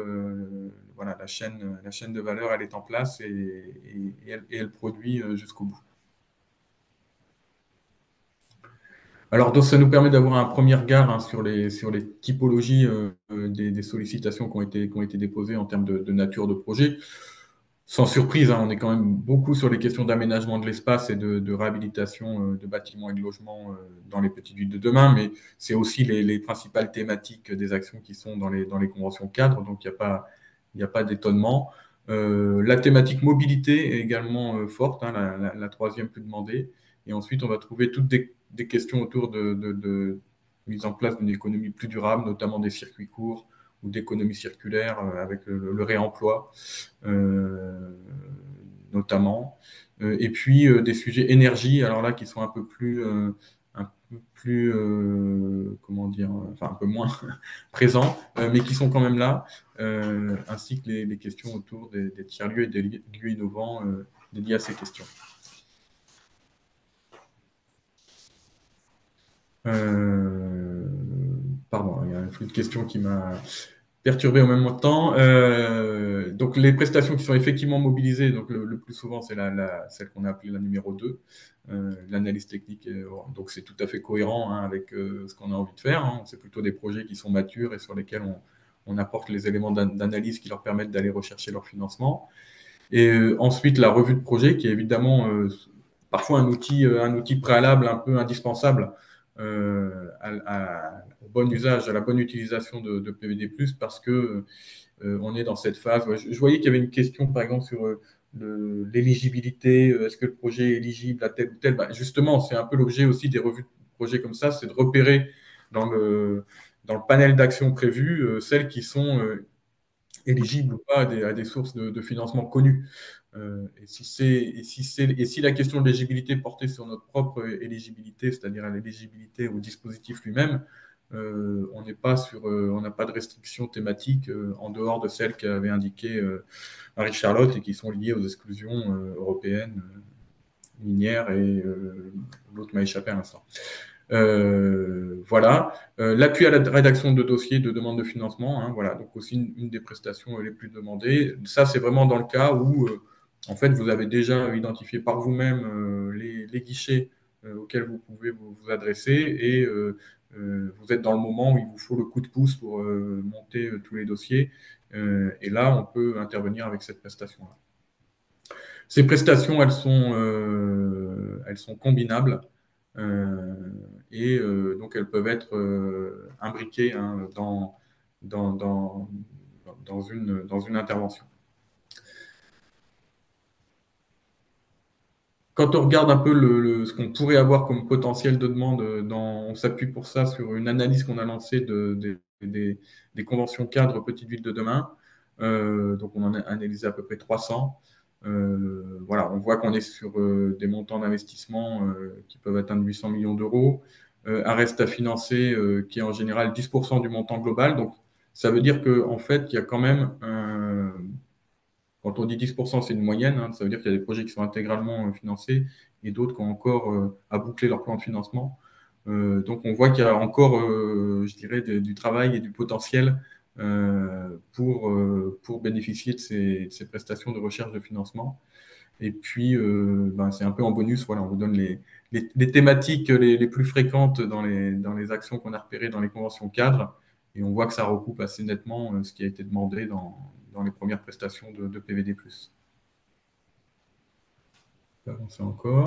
la chaîne de valeur, elle est en place et elle produit jusqu'au bout. Alors, donc, ça nous permet d'avoir un premier regard sur les typologies des sollicitations qui ont été déposées en termes de nature de projet. Sans surprise, on est quand même beaucoup sur les questions d'aménagement de l'espace et de réhabilitation de bâtiments et de logements dans les petites villes de demain, mais c'est aussi les principales thématiques des actions qui sont dans les conventions cadres, donc il n'y a pas d'étonnement. La thématique mobilité est également forte, la troisième plus demandée. Et ensuite, on va trouver toutes des questions autour de mise en place d'une économie plus durable, notamment des circuits courts ou d'économie circulaire avec le réemploi, notamment. Et puis, des sujets énergie, alors là, qui sont un peu moins présents, mais qui sont quand même là, ainsi que les questions autour des tiers-lieux et des lieux innovants dédiés à ces questions. Pardon, il y a un flux de questions qui m'a perturbé au même temps. Donc, les prestations qui sont effectivement mobilisées, donc le plus souvent, c'est celle qu'on a appelée la numéro 2, l'analyse technique. Donc, c'est tout à fait cohérent hein, avec ce qu'on a envie de faire. Hein. C'est plutôt des projets qui sont matures et sur lesquels on apporte les éléments d'analyse qui leur permettent d'aller rechercher leur financement. Et ensuite, la revue de projet, qui est évidemment parfois un outil préalable un peu indispensable au bon usage, à la bonne utilisation de PVD+, parce que on est dans cette phase. Je voyais qu'il y avait une question, par exemple, sur l'éligibilité. Est-ce que le projet est éligible à tel ou tel? Bah, justement, c'est un peu l'objet aussi des revues de projet comme ça, c'est de repérer dans le panel d'actions prévues celles qui sont éligibles ou pas à des sources de financement connues. Et si la question de l'éligibilité portait sur notre propre éligibilité, c'est-à-dire à l'éligibilité au dispositif lui-même, on n'a pas de restrictions thématiques en dehors de celles qu'avait indiquées Marie-Charlotte et qui sont liées aux exclusions européennes minières et l'autre m'a échappé à l'instant. Voilà. L'appui à la rédaction de dossiers de demande de financement, hein, voilà, donc aussi une des prestations les plus demandées. Ça, c'est vraiment dans le cas où, en fait, vous avez déjà identifié par vous-même les guichets auxquels vous pouvez vous adresser et vous êtes dans le moment où il vous faut le coup de pouce pour monter tous les dossiers. Et là, on peut intervenir avec cette prestation-là. Ces prestations, elles sont combinables. Et donc elles peuvent être imbriquées hein, dans une intervention. Quand on regarde un peu ce qu'on pourrait avoir comme potentiel de demande, on s'appuie pour ça sur une analyse qu'on a lancée des conventions cadres Petite Ville de demain. Donc on en a analysé à peu près 300. Voilà, on voit qu'on est sur des montants d'investissement qui peuvent atteindre 800 millions d'euros, un reste à financer qui est en général 10% du montant global. Donc, ça veut dire qu'en fait, il y a quand même, quand on dit 10%, c'est une moyenne, hein, ça veut dire qu'il y a des projets qui sont intégralement financés et d'autres qui ont encore à boucler leur plan de financement. Donc, on voit qu'il y a encore, je dirais, du travail et du potentiel pour bénéficier de ces prestations de recherche de financement. Et puis, c'est un peu en bonus, voilà, on vous donne les thématiques les plus fréquentes dans les actions qu'on a repérées dans les conventions cadres. Et on voit que ça recoupe assez nettement ce qui a été demandé dans les premières prestations de PVD+. On va avancer encore.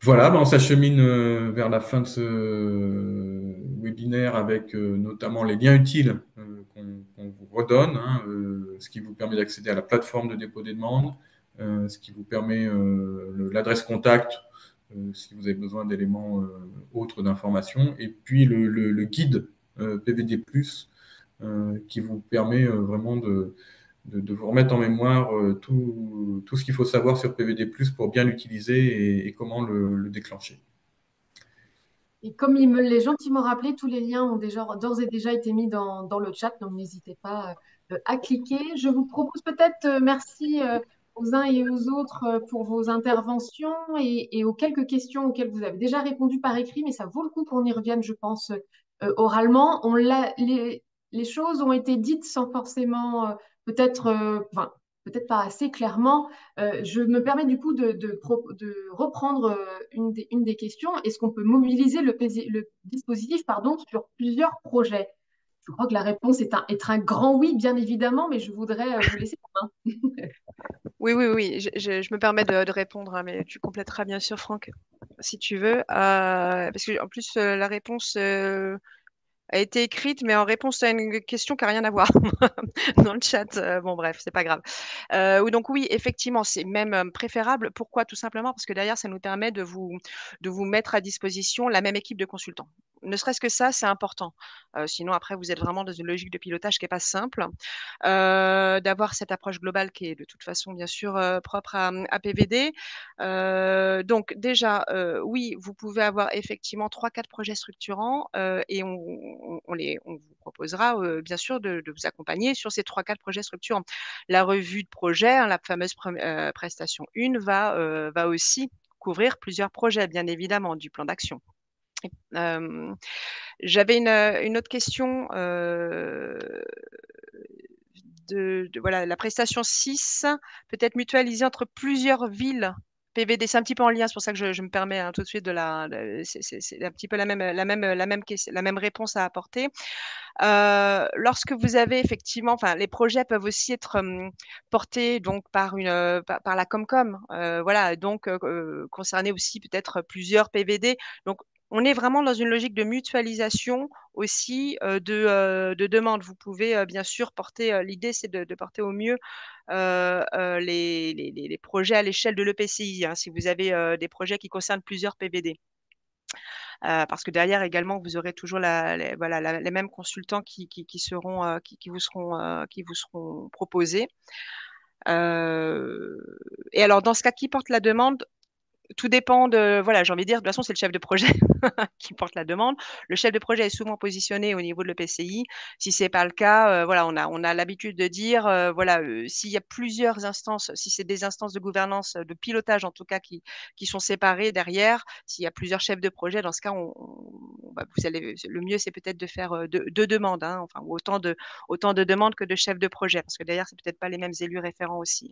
Voilà, on s'achemine vers la fin de ce webinaire avec notamment les liens utiles qu'on vous redonne, hein, ce qui vous permet d'accéder à la plateforme de dépôt des demandes, ce qui vous permet l'adresse contact si vous avez besoin d'éléments autres d'informations, et puis le guide PVD+, qui vous permet vraiment de vous remettre en mémoire tout ce qu'il faut savoir sur PVD+, pour bien l'utiliser et comment le déclencher. Et comme il me l'est gentiment rappelé, tous les liens ont déjà d'ores et déjà été mis dans le chat, donc n'hésitez pas à cliquer. Je vous propose peut-être, merci aux uns et aux autres pour vos interventions et aux quelques questions auxquelles vous avez déjà répondu par écrit, mais ça vaut le coup qu'on y revienne, je pense, oralement. Les choses ont été dites sans forcément, enfin, peut-être pas assez clairement. Je me permets du coup de reprendre une des questions. Est-ce qu'on peut mobiliser le dispositif sur plusieurs projets? Je crois que la réponse est un grand oui, bien évidemment, mais je voudrais vous laisser la main. Oui, oui, oui, je me permets de répondre, hein, mais tu compléteras bien sûr, Franck, si tu veux. Parce que en plus, la réponse a été écrite, mais en réponse à une question qui n'a rien à voir dans le chat. Bon, bref, c'est pas grave. Oui, donc oui, effectivement, c'est même préférable. Pourquoi? Tout simplement parce que derrière, ça nous permet de vous mettre à disposition la même équipe de consultants. Ne serait-ce que ça, c'est important. Sinon, après, vous êtes vraiment dans une logique de pilotage qui n'est pas simple. D'avoir cette approche globale qui est de toute façon, bien sûr, propre à PVD. Donc déjà, oui, vous pouvez avoir effectivement 3-4 projets structurants et on vous proposera bien sûr de vous accompagner sur ces 3-4 projets structurants. La revue de projet, hein, la fameuse prestation 1, va aussi couvrir plusieurs projets, bien évidemment, du plan d'action. J'avais une autre question voilà, la prestation 6 peut être mutualisée entre plusieurs villes PVD. C'est un petit peu en lien, c'est pour ça que je me permets tout de suite c'est un petit peu la même réponse à apporter. Lorsque vous avez effectivement, enfin, les projets peuvent aussi être portés donc par la Comcom, voilà, donc concerner aussi peut-être plusieurs PVD. Donc, on est vraiment dans une logique de mutualisation aussi de demandes. Vous pouvez bien sûr porter, l'idée c'est de porter au mieux les projets à l'échelle de l'EPCI, hein, si vous avez des projets qui concernent plusieurs PVD. Parce que derrière également, vous aurez toujours voilà, les mêmes consultants qui vous seront proposés. Et alors, dans ce cas, qui porte la demande? Tout dépend voilà, j'ai envie de dire, de toute façon, c'est le chef de projet qui porte la demande. Le chef de projet est souvent positionné au niveau de l'EPCI. Si c'est pas le cas, voilà, on a l'habitude de dire, voilà, s'il y a plusieurs instances, si c'est des instances de gouvernance, de pilotage en tout cas, qui sont séparées derrière, s'il y a plusieurs chefs de projet, dans ce cas, le mieux, c'est peut-être de faire deux demandes, hein, enfin, autant de demandes que de chefs de projet, parce que derrière, c'est peut-être pas les mêmes élus référents aussi.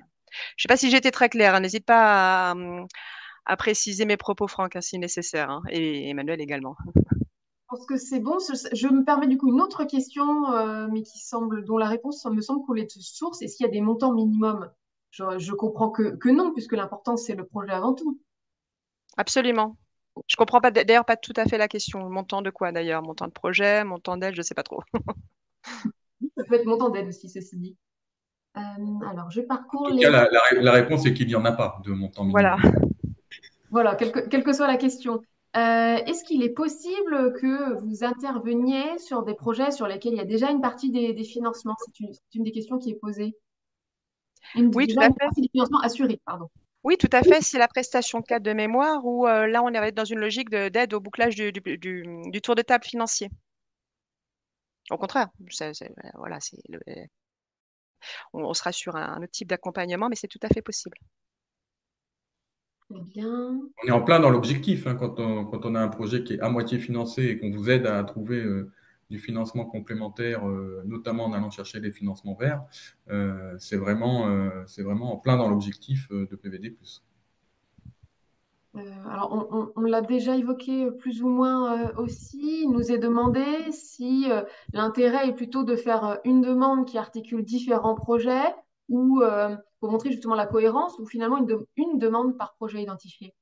Je sais pas si j'étais très claire, hein, n'hésite pas à préciser mes propos, Franck, hein, si nécessaire, hein, et Emmanuel également. Je pense que c'est bon. Je me permets du coup une autre question, mais dont la réponse me semble couler de source. Est-ce qu'il y a des montants minimums? Je comprends que non, puisque l'important, c'est le projet avant tout. Absolument. Je comprends pas d'ailleurs pas tout à fait la question. Montant de quoi d'ailleurs? Montant de projet, montant d'aide, je sais pas trop. Ça peut être montant d'aide aussi, ceci dit. Alors, je En parcours tout cas, les... la réponse est qu'il n'y en a pas de montant Voilà. minimum. Voilà, quelle que soit la question. Est-ce qu'il est possible que vous interveniez sur des projets sur lesquels il y a déjà une partie des financements? C'est une des questions qui est posée. Oui, tout Déjà à une fait. partie des financements assurés, pardon. Oui, tout à fait. C'est la prestation 4 de mémoire où là, on est dans une logique d'aide au bouclage du tour de table financier. Au contraire, voilà, on sera sur un autre type d'accompagnement, mais c'est tout à fait possible. Très bien. On est en plein dans l'objectif, hein, quand on a un projet qui est à moitié financé et qu'on vous aide à trouver du financement complémentaire, notamment en allant chercher des financements verts, c'est vraiment en plein dans l'objectif de PVD+. Alors, on l'a déjà évoqué plus ou moins aussi. Il nous est demandé si l'intérêt est plutôt de faire une demande qui articule différents projets ou pour montrer justement la cohérence ou finalement une demande par projet identifié.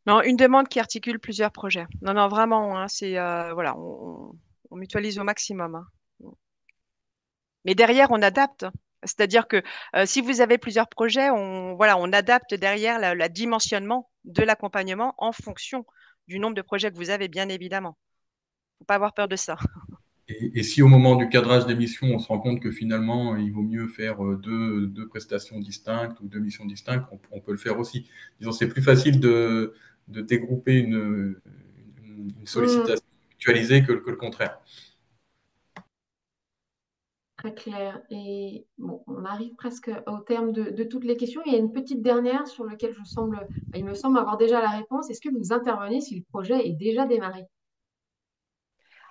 Non, une demande qui articule plusieurs projets. Non, non, vraiment, hein, voilà, on mutualise au maximum, hein. Mais derrière, on adapte. C'est-à-dire que si vous avez plusieurs projets, voilà, on adapte derrière la dimensionnement de l'accompagnement en fonction du nombre de projets que vous avez, bien évidemment. Faut pas avoir peur de ça. Et si au moment du cadrage des missions, on se rend compte que finalement, il vaut mieux faire deux prestations distinctes ou deux missions distinctes, on peut le faire aussi. Disons, c'est plus facile de dégrouper une Hum, sollicitation mutualisée que le contraire. Très clair. Et bon, on arrive presque au terme de toutes les questions. Il y a une petite dernière sur laquelle il me semble avoir déjà la réponse. Est-ce que vous intervenez si le projet est déjà démarré?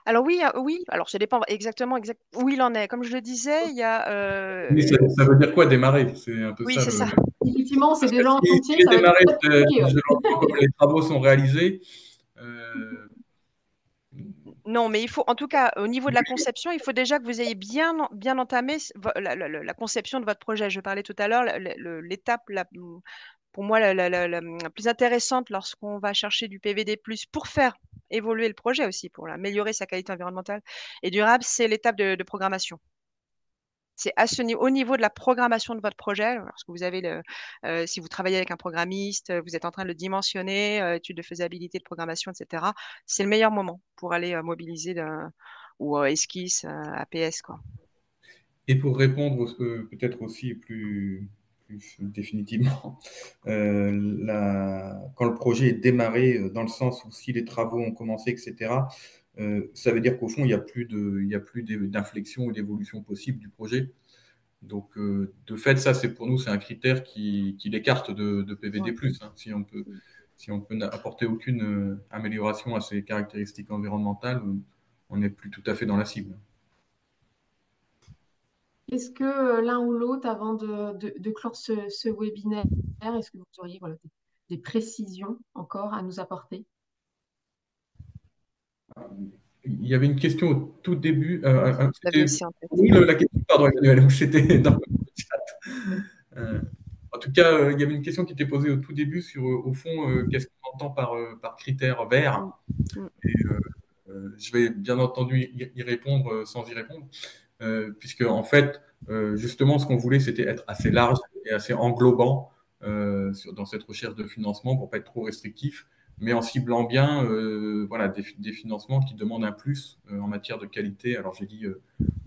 Alors oui, oui. Alors ça dépend exactement où il en est. Comme je le disais, il y a. Mais ça veut dire quoi démarrer? C'est un peu Oui, ça c'est le. ça. Effectivement, c'est Parce que déjà en s'il chantier, est ça va être démarré, très compliqué. Ouais. je l'entends comme les travaux sont réalisés. euh, Non, mais il faut, en tout cas, au niveau de la conception, il faut déjà que vous ayez bien entamé la conception de votre projet. Je parlais tout à l'heure, l'étape, pour moi, la plus intéressante lorsqu'on va chercher du PVD+, pour faire évoluer le projet aussi, pour améliorer sa qualité environnementale et durable, c'est l'étape de programmation. C'est au niveau de la programmation de votre projet, lorsque vous avez si vous travaillez avec un programmiste, vous êtes en train de le dimensionner, étude de faisabilité de programmation, etc. C'est le meilleur moment pour aller mobiliser ou esquisse, APS, quoi. Et pour répondre peut-être aussi plus définitivement, quand le projet est démarré, dans le sens où si les travaux ont commencé, etc., ça veut dire qu'au fond, il y a plus d'inflexion ou d'évolution possible du projet. Donc, de fait, ça, pour nous, c'est un critère qui l'écarte de Ouais. PVD+, hein, si on peut. si on peut apporter aucune amélioration à ces caractéristiques environnementales, on n'est plus tout à fait dans la cible. Est-ce que l'un ou l'autre, avant de clore ce webinaire, est-ce que vous auriez voilà, des précisions encore à nous apporter? Il y avait une question au tout début. J'avais aussi en tête. Oui, la question, pardon, Emmanuel, c'était dans le chat. En tout cas, il y avait une question qui était posée au tout début sur, au fond, qu'est-ce qu'on entend par critères verts. Et, je vais bien entendu y répondre sans y répondre, puisque en fait, justement, ce qu'on voulait, c'était être assez large et assez englobant dans cette recherche de financement pour pas être trop restrictif, mais en ciblant bien voilà, des financements qui demandent un plus en matière de qualité. Alors j'ai dit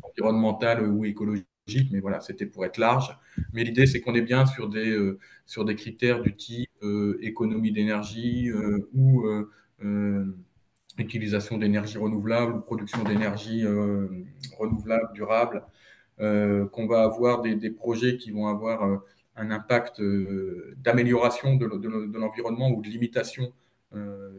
environnementale ou écologique, mais voilà, c'était pour être large. Mais l'idée, c'est qu'on est bien sur des critères du type économie d'énergie ou utilisation d'énergie renouvelable ou production d'énergie renouvelable, durable, qu'on va avoir des projets qui vont avoir un impact d'amélioration de l'environnement ou de limitation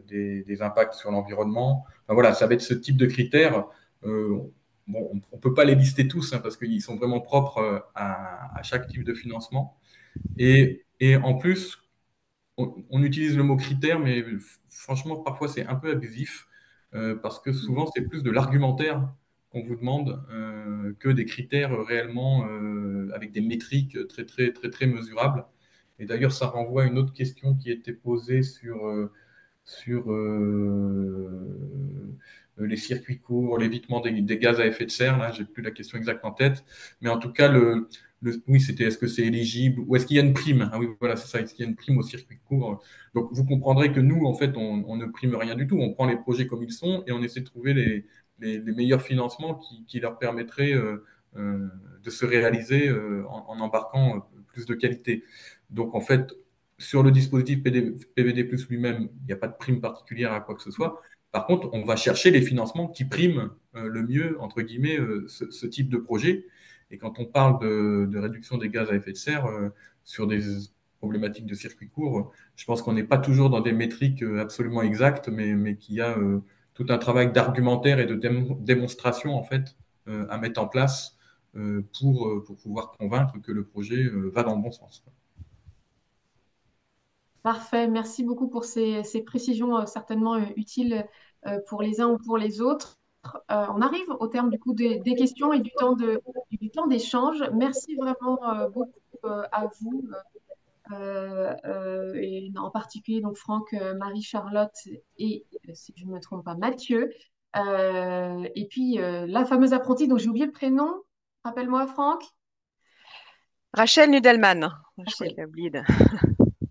des impacts sur l'environnement. Enfin, voilà, ça va être ce type de critères. Bon, on ne peut pas les lister tous hein, parce qu'ils sont vraiment propres à chaque type de financement. Et en plus, on utilise le mot critère, mais franchement, parfois c'est un peu abusif parce que souvent c'est plus de l'argumentaire qu'on vous demande que des critères réellement avec des métriques très, très, très, très mesurables. Et d'ailleurs, ça renvoie à une autre question qui était posée sur les circuits courts, l'évitement des gaz à effet de serre. Là, j'ai plus la question exacte en tête. Mais en tout cas, oui, c'était est-ce que c'est éligible ou est-ce qu'il y a une prime? Ah oui, voilà, c'est ça. Est-ce qu'il y a une prime au circuit court? Donc, vous comprendrez que nous, en fait, on ne prime rien du tout. On prend les projets comme ils sont et on essaie de trouver les meilleurs financements qui leur permettraient de se réaliser en embarquant plus de qualité. Donc, en fait, sur le dispositif PVD Plus lui-même, il n'y a pas de prime particulière à quoi que ce soit. Par contre, on va chercher les financements qui priment le mieux, entre guillemets, ce type de projet. Et quand on parle de réduction des gaz à effet de serre sur des problématiques de circuit court, je pense qu'on n'est pas toujours dans des métriques absolument exactes, mais qu'il y a tout un travail d'argumentaire et de démonstration en fait à mettre en place pour pouvoir convaincre que le projet va dans le bon sens. Parfait, merci beaucoup pour ces précisions certainement utiles pour les uns ou pour les autres. On arrive au terme du coup des questions et du temps d'échange. Merci vraiment beaucoup à vous et en particulier donc Franck, Marie-Charlotte et si je ne me trompe pas Mathieu. Et puis la fameuse apprentie dont j'ai oublié le prénom. Rappelle-moi Franck. Rachel Nudelman. Je sais Rachel. qu'il a oublié de...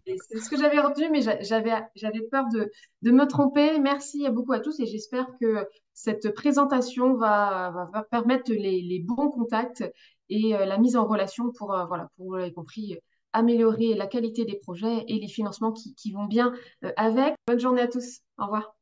Et c'est ce que j'avais retenu, mais j'avais peur de me tromper. Merci à beaucoup à tous et j'espère que cette présentation va permettre les bons contacts et la mise en relation voilà, pour, vous l'avez compris, améliorer la qualité des projets et les financements qui vont bien avec. Bonne journée à tous. Au revoir.